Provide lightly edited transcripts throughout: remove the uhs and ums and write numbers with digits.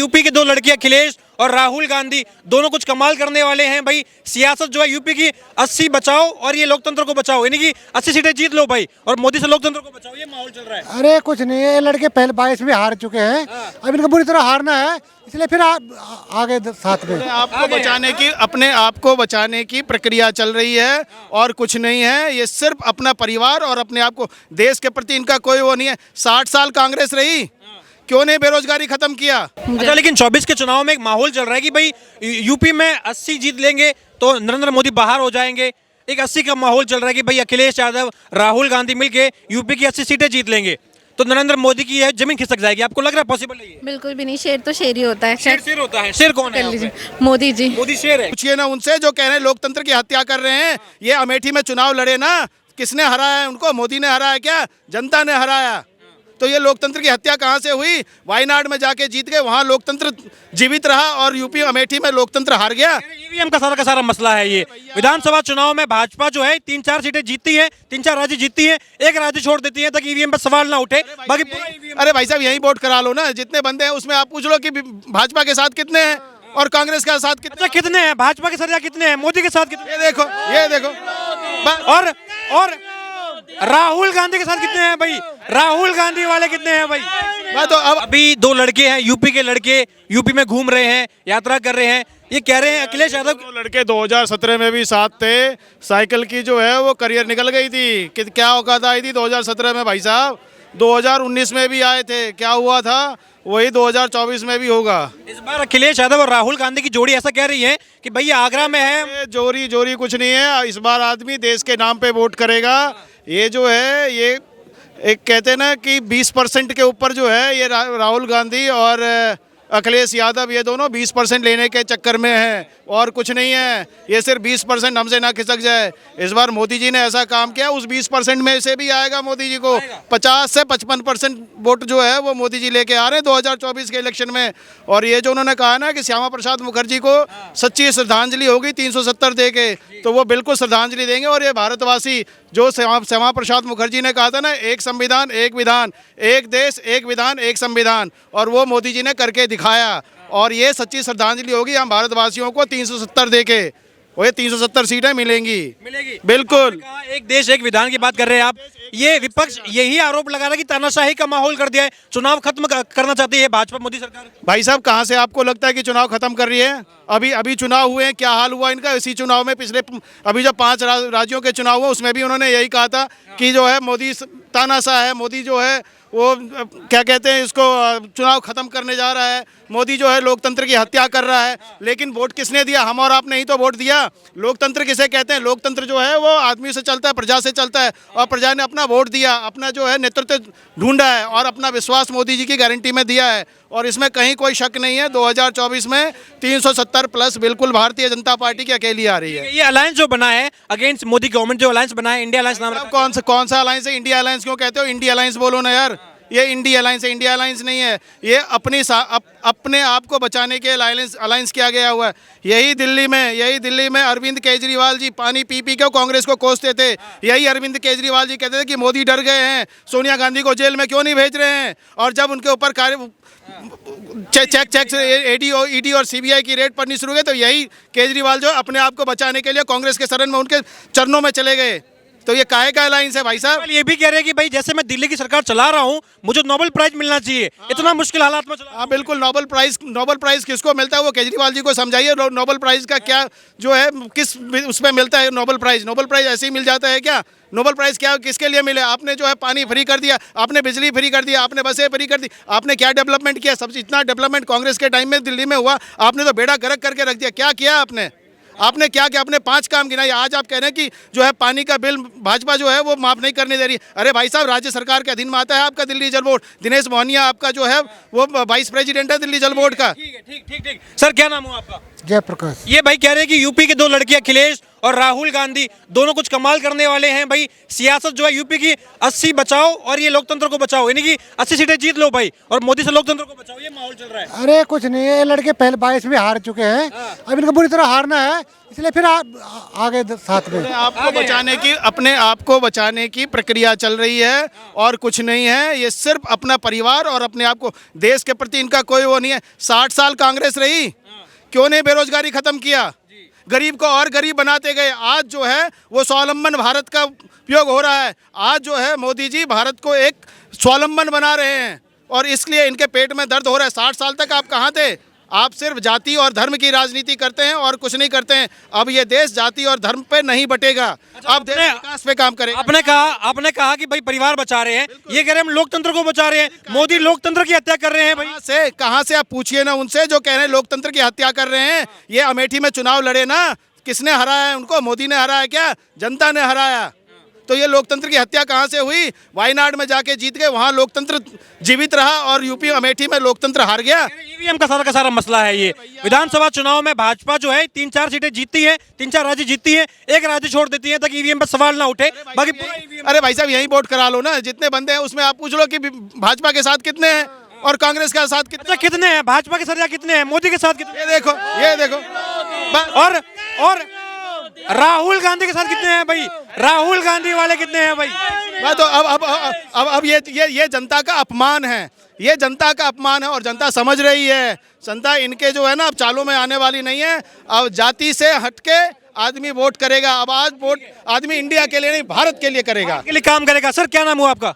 UP के दो लड़के अखिलेश और राहुल गांधी दोनों कुछ कमाल करने वाले हैं भाई। सियासत जो है यूपी की 80 बचाओ और ये लोकतंत्र को बचाओ, यानी कि 80 सीटें जीत लो भाई और मोदी से लोकतंत्र को बचाओ, ये माहौल चल रहा है। अरे कुछ नहीं है, ये लड़के पहले 22 में हार चुके हैं, अब इनको बुरी तरह हारना है, इसलिए फिर आगे साथ में आपको बचाने की, अपने आप को बचाने की प्रक्रिया चल रही है और कुछ नहीं है। ये सिर्फ अपना परिवार और अपने आप को, देश के प्रति इनका कोई वो नहीं है। 60 साल कांग्रेस रही, क्यों नहीं बेरोजगारी खत्म किया? अच्छा, लेकिन 24 के चुनाव में एक माहौल चल रहा है कि भाई यूपी में 80 जीत लेंगे तो नरेंद्र मोदी बाहर हो जाएंगे। एक 80 का माहौल चल रहा है कि भाई अखिलेश यादव, राहुल गांधी मिलके यूपी की 80 सीटें जीत लेंगे तो नरेंद्र मोदी की यह जमीन खिसक जाएगी। आपको लग रहा है पॉसिबल है ये? बिल्कुल भी नहीं, शेर तो शेर ही होता है। शेर होता है। शेर कौन है कर यहाँ लीजिए, पे? मोदी जी। मोदी शेर है। पूछिए ना उनसे जो कह रहे हैं लोकतंत्र की हत्या कर रहे हैं। ये अमेठी में चुनाव लड़े ना, किसने हराया है उनको? मोदी ने हराया क्या? जनता ने हराया। तो ये लोकतंत्र की हत्या कहाँ से हुई? वायनाड में जाके जीत गए, वहाँ लोकतंत्र जीवित रहा और यूपी अमेठी में लोकतंत्र हार गया। ईवीएम का सारा मसला है ये। विधानसभा चुनाव में भाजपा जो है 3-4 सीटें जीतती है, 3-4 राज्य जीतती है, एक राज्य छोड़ देती है ताकि ईवीएम पर सवाल ना उठे, बाकी पूरा ईवीएम। अरे भाई साहब यही वोट करा लो ना, जितने बंदे हैं उसमें आप पूछ लो कि भाजपा के साथ कितने हैं और कांग्रेस के साथ कितने। अच्छा, कितने हैं भाजपा के साथ या कितने हैं मोदी के साथ कितने? ये देखो और राहुल गांधी के साथ कितने हैं भाई? राहुल गांधी वाले कितने हैं भाई? मैं तो अब अभी दो लड़के हैं यूपी के लड़के, यूपी में घूम रहे हैं, यात्रा कर रहे हैं। ये कह रहे हैं अखिलेश यादव दो लड़के 2017 में भी साथ थे। साइकिल की जो है वो करियर निकल गई थी कि क्या औकात आई थी 2017 में भाई साहब। 2019 में भी आए थे, क्या हुआ था? वही 2024 में भी होगा। इस बार अखिलेश यादव और राहुल गांधी की जोड़ी ऐसा कह रही है कि भैया आगरा में है। ये जोरी कुछ नहीं है। इस बार आदमी देश के नाम पे वोट करेगा। ये जो है ये एक कहते हैं ना कि 20% के ऊपर जो है ये राहुल गांधी और अखिलेश यादव ये दोनों 20% लेने के चक्कर में हैं और कुछ नहीं है। ये सिर्फ 20% हमसे ना खिसक जाए। इस बार मोदी जी ने ऐसा काम किया, उस 20% में से भी आएगा मोदी जी को। 50 से 55% वोट जो है वो मोदी जी लेके आ रहे हैं 2024 के इलेक्शन में। और ये जो उन्होंने कहा ना कि श्यामा प्रसाद मुखर्जी को सच्ची श्रद्धांजलि होगी 370 दे के, तो वो बिल्कुल श्रद्धांजलि देंगे। और ये भारतवासी जो श्यामा प्रसाद मुखर्जी ने कहा था ना, एक संविधान एक विधान, एक देश एक विधान एक संविधान, और वो मोदी जी ने करके दिखाया। और ये सच्ची श्रद्धांजलि होगी हम भारतवासियों को 370 दे के। वो 370 सीटें मिलेंगी बिल्कुल। एक देश एक विधान की बात कर रहे हैं आप। ये विपक्ष यही आरोप लगा रहा है कि तानाशाही का माहौल कर दिया है, चुनाव खत्म करना चाहती है भाजपा मोदी सरकार। भाई साहब कहाँ से आपको लगता है कि चुनाव खत्म कर रही है? अभी चुनाव हुए हैं, क्या हाल हुआ इनका? इसी चुनाव में पिछले अभी जो 5 राज्यों के चुनाव हुए उसमें भी उन्होंने यही कहा था कि जो है मोदी तानाशाह है, मोदी जो है वो क्या कहते हैं इसको, चुनाव खत्म करने जा रहा है, मोदी जो है लोकतंत्र की हत्या कर रहा है। लेकिन वोट किसने दिया? हम और आपने ही तो वोट दिया। लोकतंत्र किसे कहते हैं? लोकतंत्र जो है वो आदमी से चलता है, प्रजा से चलता है, और प्रजा ने अपना वोट दिया, अपना जो है नेतृत्व ढूंढा है और अपना विश्वास मोदी जी की गारंटी में दिया है। और इसमें कहीं कोई शक नहीं है, 2024 में 370 प्लस बिल्कुल भारतीय जनता पार्टी की अकेली आ रही है। ये अलायंस जो बना है अगेंस्ट मोदी गवर्नमेंट, जो अलायंस बना है, इंडिया अलायंस नाम रखा है। कौन सा अलायंस है? इंडिया अलायंस क्यों कहते हो? इंडिया अलायंस बोलो ना यार। ये इंडिया अलायंस है, इंडिया अलायंस नहीं है। ये अपने आप को बचाने के अलायंस किया गया हुआ है। यही दिल्ली में अरविंद केजरीवाल जी पानी पी के कांग्रेस को कोसते थे। यही अरविंद केजरीवाल जी कहते थे कि मोदी डर गए हैं, सोनिया गांधी को जेल में क्यों नहीं भेज रहे हैं। और जब उनके ऊपर चेक ईडी और सीबीआई की रेड पड़नी शुरू हुई, तो यही केजरीवाल जो अपने आप को बचाने के लिए कांग्रेस के शरण में, उनके चरणों में चले गए। तो ये काहे का अलायंस है भाई साहब? ये भी कह रहे हैं कि भाई जैसे मैं दिल्ली की सरकार चला रहा हूँ, मुझे नोबेल प्राइज मिलना चाहिए, इतना मुश्किल हालात में चला। हाँ बिल्कुल, नोबेल प्राइज किसको मिलता है वो केजरीवाल जी को समझाइए। नोबेल प्राइज का क्या जो है, किस उसमें मिलता है नोबेल प्राइज ऐसे ही मिल जाता है क्या? नोबेल प्राइज क्या किसके लिए मिले? आपने जो है पानी फ्री कर दिया, आपने बिजली फ्री कर दिया, आपने बसें फ्री कर दी, आपने क्या डेवलपमेंट किया? सबसे इतना डेवलपमेंट कांग्रेस के टाइम में दिल्ली में हुआ, आपने तो बेड़ा गर्क करके रख दिया। क्या किया आपने क्या किया? आपने 5 काम गिनाए। आज आप कह रहे हैं कि जो है पानी का बिल भाजपा जो है वो माफ नहीं करने दे रही। अरे भाई साहब, राज्य सरकार के अधीन में आता है आपका दिल्ली जल बोर्ड। दिनेश मोहनिया आपका जो है वो वाइस प्रेसिडेंट है दिल्ली जल बोर्ड का। ठीक। सर क्या नाम हुआ आपका? जयप्रकाश। ये भाई कह रहे हैं कि यूपी के दो लड़के अखिलेश और राहुल गांधी दोनों कुछ कमाल करने वाले हैं भाई। सियासत जो है यूपी की 80 बचाओ और ये लोकतंत्र को बचाओ, यानी कि 80 सीटें जीत लो भाई और मोदी से लोकतंत्र को बचाओ, ये माहौल चल रहा है। अरे कुछ नहीं है, ये लड़के पहले 22 में हार चुके हैं, अब इनको बुरी तरह हारना है, इसलिए फिर आगे साथ में अपने आप को बचाने की प्रक्रिया चल रही है और कुछ नहीं है। ये सिर्फ अपना परिवार और अपने आप को, देश के प्रति इनका कोई वो नहीं है। 60 साल कांग्रेस रही, क्यों नहीं बेरोजगारी खत्म किया, गरीब को और गरीब बनाते गए। आज जो है वो स्वावलंबन भारत का उपयोग हो रहा है। आज जो है मोदी जी भारत को एक स्वावलंबन बना रहे हैं और इसलिए इनके पेट में दर्द हो रहा है। 60 साल तक आप कहाँ थे? आप सिर्फ जाति और धर्म की राजनीति करते हैं और कुछ नहीं करते हैं। अब ये देश जाति और धर्म पे नहीं बटेगा, अब देश विकास पे काम करेगा। आपने कहा कि भाई परिवार बचा रहे हैं, ये कह रहे हैं हम लोकतंत्र को बचा रहे हैं। मोदी लोकतंत्र की हत्या कर रहे हैं भाई। कहाँ से आप पूछिए ना उनसे जो कह रहे हैं लोकतंत्र की हत्या कर रहे हैं। ये अमेठी में चुनाव लड़े ना, किसने हराया है उनको? मोदी ने हराया क्या? जनता ने हराया। तो ये लोकतंत्र की हत्या कहाँ से हुई? वायनाड में जाके जीत गए, वहाँ लोकतंत्र जीवित रहा और यूपी अमेठी में लोकतंत्र हार गया। ईवीएम का सारा मसला है ये। विधानसभा चुनाव में भाजपा जो है 3-4 सीटें जीतती है, 3-4 राज्य जीतती है, एक राज्य छोड़ देती है ताकि ईवीएम पर सवाल ना उठे। बाकी अरे भाई साहब यही वोट करा लो ना, जितने बंदे हैं उसमें आप पूछ लो कि भाजपा के साथ कितने हैं और कांग्रेस के साथ कितने। अच्छा कितने हैं भाजपा के साथ, कितने हैं मोदी के साथ कितने? ये देखो और राहुल गांधी के साथ कितने हैं भाई? राहुल गांधी वाले कितने हैं भाई? तो अब ये जनता का अपमान है, ये जनता का अपमान है और जनता समझ रही है। जनता इनके जो है ना अब चालों में आने वाली नहीं है। अब जाति से हटके आदमी वोट करेगा। अब आज वोट आदमी इंडिया के लिए नहीं भारत के लिए करेगा, के लिए काम करेगा। सर क्या नाम हुआ आपका?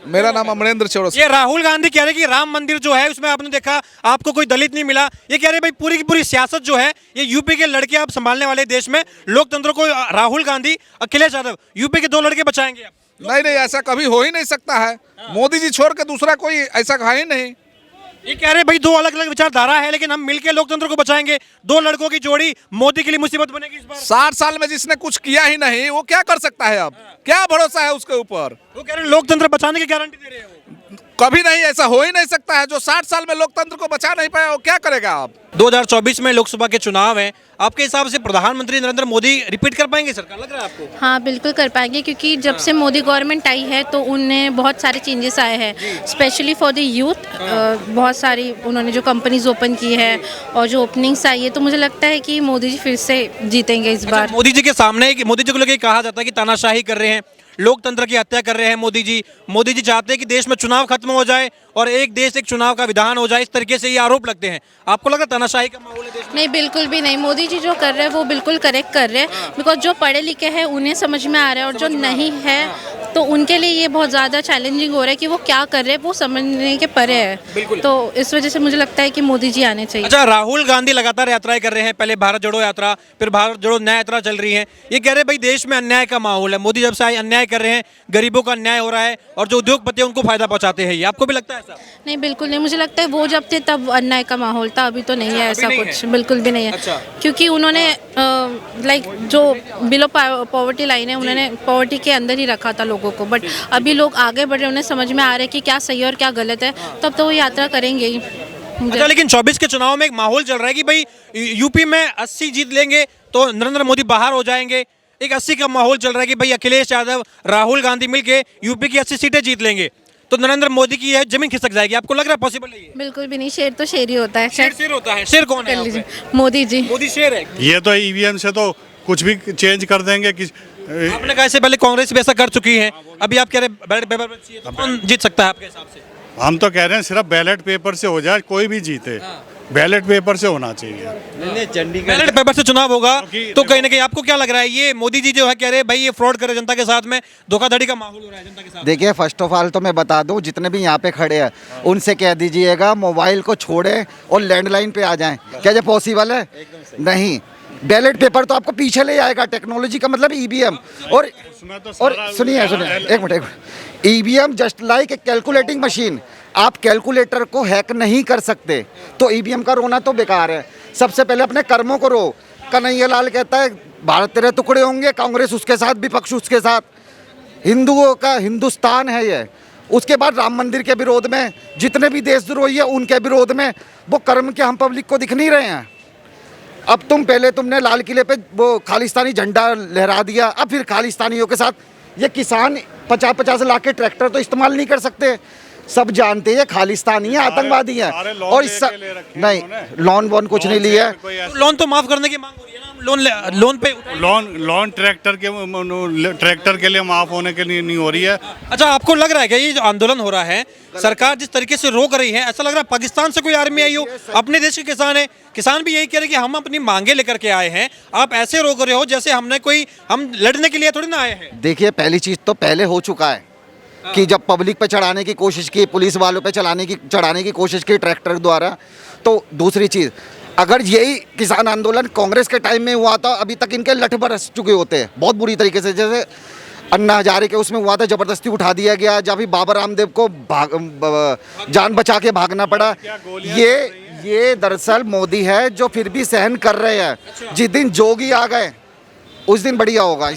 मेरा नाम अमरेंद्र चौरसिया। ये राहुल गांधी कह रहे हैं कि राम मंदिर जो है उसमें आपने देखा आपको कोई दलित नहीं मिला। ये कह रहे हैं भाई पूरी की पूरी सियासत जो है ये यूपी के लड़के आप संभालने वाले देश में लोकतंत्र को राहुल गांधी अखिलेश यादव यूपी के 2 लड़के बचाएंगे आप। नहीं, ऐसा कभी हो ही नहीं सकता है। मोदी जी छोड़ के दूसरा कोई ऐसा कहा ही नहीं। ये कह रहे भाई 2 अलग अलग विचारधारा है लेकिन हम मिलकर लोकतंत्र को बचाएंगे। 2 लड़कों की जोड़ी मोदी के लिए मुसीबत बनेगी इस बार। 60 साल में जिसने कुछ किया ही नहीं वो क्या कर सकता है? अब क्या भरोसा है उसके ऊपर? वो कह रहे हैं लोकतंत्र बचाने की गारंटी दे रहे हैं। कभी नहीं, ऐसा हो ही नहीं सकता है। जो 60 साल में लोकतंत्र को बचा नहीं पाया वो क्या करेगा? अब 2024 में लोकसभा के चुनाव हैं, आपके हिसाब से प्रधानमंत्री नरेंद्र मोदी रिपीट कर पाएंगे सरकार, लग रहा है आपको? हाँ बिल्कुल कर पाएंगे, क्योंकि जब से मोदी गवर्नमेंट आई है तो उनमें बहुत सारे चेंजेस आए हैं, स्पेशली फॉर द यूथ। बहुत सारी उन्होंने जो कंपनीज ओपन की है और जो ओपनिंग्स आई है, तो मुझे लगता है कि मोदी जी फिर से जीतेंगे इस बार। मोदी जी के सामने मोदी जी को लेकर कहा जाता है कि तानाशाही कर रहे हैं, लोकतंत्र की हत्या कर रहे हैं मोदी जी। मोदी जी चाहते हैं कि देश में चुनाव खत्म हो जाए और एक देश एक चुनाव का विधान हो जाए, इस तरीके से ये आरोप लगते हैं। आपको लगा तानाशाही का माहौल है देश में? नहीं बिल्कुल भी नहीं, मोदी जी जो कर रहे हैं वो बिल्कुल करेक्ट कर रहे हैं। बिकॉज जो पढ़े लिखे हैं उन्हें समझ में आ रहा है और जो नहीं है तो उनके लिए ये बहुत ज़्यादा चैलेंजिंग हो रहा है कि वो क्या कर रहे हैं वो समझने के परे है। तो इस वजह से मुझे लगता है कि मोदी जी आने चाहिए। अच्छा, राहुल गांधी लगातार यात्राएं कर रहे हैं, पहले भारत जोड़ो यात्रा, फिर भारत जोड़ो न्याय यात्रा चल रही है। ये कह रहे हैं भाई देश में अन्याय का माहौल है, मोदी जब से आए अन्याय कर रहे हैं, गरीबों का अन्याय हो रहा है और जो उद्योगपति है उनको फायदा पहुंचाते हैं। ये आपको भी लगता है ऐसा? नहीं बिल्कुल नहीं, मुझे लगता है वो जब थे तब अन्याय का माहौल था, अभी तो नहीं है ऐसा कुछ, बिल्कुल भी नहीं है। अच्छा। क्योंकि उन्होंने लाइक जो बिलो पॉवर्टी लाइन है उन्होंने पॉवर्टी के अंदर ही रखा था लोगों को, बट अभी लोग आगे बढ़ रहे हैं, उन्हें समझ में आ रहा है कि क्या सही है और क्या गलत है, तब तो वो यात्रा करेंगे ही। अच्छा, लेकिन 24 के चुनाव में एक माहौल चल रहा है कि भाई यूपी में 80 जीत लेंगे तो नरेंद्र मोदी बाहर हो जाएंगे। एक 80 का माहौल चल रहा है कि भाई अखिलेश यादव राहुल गांधी मिलके यूपी की 80 सीटें जीत लेंगे तो नरेंद्र मोदी की जमीन खिसक जाएगी। आपको लग रहा है पॉसिबल है ये? बिल्कुल भी नहीं, शेर तो शेर ही होता है। शेर होता है। शेर कौन है? मोदी जी। मोदी शेर है। ये तो ईवीएम से तो कुछ भी चेंज कर देंगे कि आपने कहा इससे पहले कांग्रेस भी ऐसा कर चुकी है, अभी आप कह रहे हैं बैलेट पेपर चाहिए, तो कौन जीत सकता है आपके हिसाब से? हम तो कह रहे हैं सिर्फ बैलेट पेपर से हो जाए, कोई भी जीते बैलेट पेपर से होना चाहिए। बैलेट पेपर से चुनाव होगा क्योंकि तो कहीं ना कहीं आपको क्या लग रहा है ये मोदी जी जो है कह रहे हैं भाई ये फ्रॉड करे जनता के साथ में, धोखाधड़ी का माहौल हो रहा है जनता के साथ? देखिए फर्स्ट ऑफ ऑल तो मैं बता दूं जितने भी यहाँ पे खड़े हैं उनसे कह दीजिएगा मोबाइल को छोड़े और लैंडलाइन पे आ जाएं। क्या ये पॉसिबल है? नहीं, बैलेट पेपर तो आपको पीछे ले आएगा। टेक्नोलॉजी का मतलब ईवीएम और सुनिए एक minute, EVM just like a calculating machine. आप कैलकुलेटर को हैक नहीं कर सकते, तो ईवीएम का रोना तो बेकार है। सबसे पहले अपने कर्मों को रो। कन्हैया लाल कहता है भारत तेरे टुकड़े होंगे, कांग्रेस उसके साथ, विपक्ष उसके साथ। हिंदुओं का हिंदुस्तान है ये। उसके बाद राम मंदिर के विरोध में जितने भी देशद्रोही है उनके विरोध में वो कर्म के हम पब्लिक को दिख नहीं रहे हैं। अब पहले तुमने लाल किले पे वो खालिस्तानी झंडा लहरा दिया, अब फिर खालिस्तानियों के साथ ये किसान 50-50 लाख के ट्रैक्टर तो इस्तेमाल नहीं कर सकते। सब जानते हैं ये खालिस्तानी है, आतंकवादी है। सारे लोन और ले रखे हैं नहीं, उन्होंने। लोन वोन कुछ नहीं लिया है। कोई ऐसा- लोन तो माफ करने की मांग हो रही है ना, हम लोन पे उठाएंगे। लोन ट्रैक्टर के लिए माफ होने के लिए नहीं हो रही है। अच्छा, आपको लग रहा है कि ये जो आंदोलन हो रहा है, सरकार जिस तरीके से रोक रही है, ऐसा लग रहा है पाकिस्तान से कोई आर्मी आई हो? अपने देश के किसान है, किसान भी यही कह रहे हैं कि हम अपनी मांगे लेकर के आए हैं, आप ऐसे रोक रहे हो जैसे हम लड़ने के लिए थोड़ी ना आए हैं। देखिए, पहली चीज तो पहले हो चुका है कि जब पब्लिक पे चढ़ाने की कोशिश की, पुलिस वालों पे चढ़ाने की कोशिश की ट्रैक्टर द्वारा। तो दूसरी चीज, अगर यही किसान आंदोलन कांग्रेस के टाइम में हुआ था, अभी तक इनके लठ बरस चुके होते हैं बहुत बुरी तरीके से। जैसे अन्ना हजारे के उसमें हुआ था, जबरदस्ती उठा दिया गया, जब भी बाबा रामदेव को जान बचा के भागना पड़ा। ये दरअसल मोदी है जो फिर भी सहन कर रहे हैं। जिस दिन जोगी आ गए उस दिन बढ़िया होगा।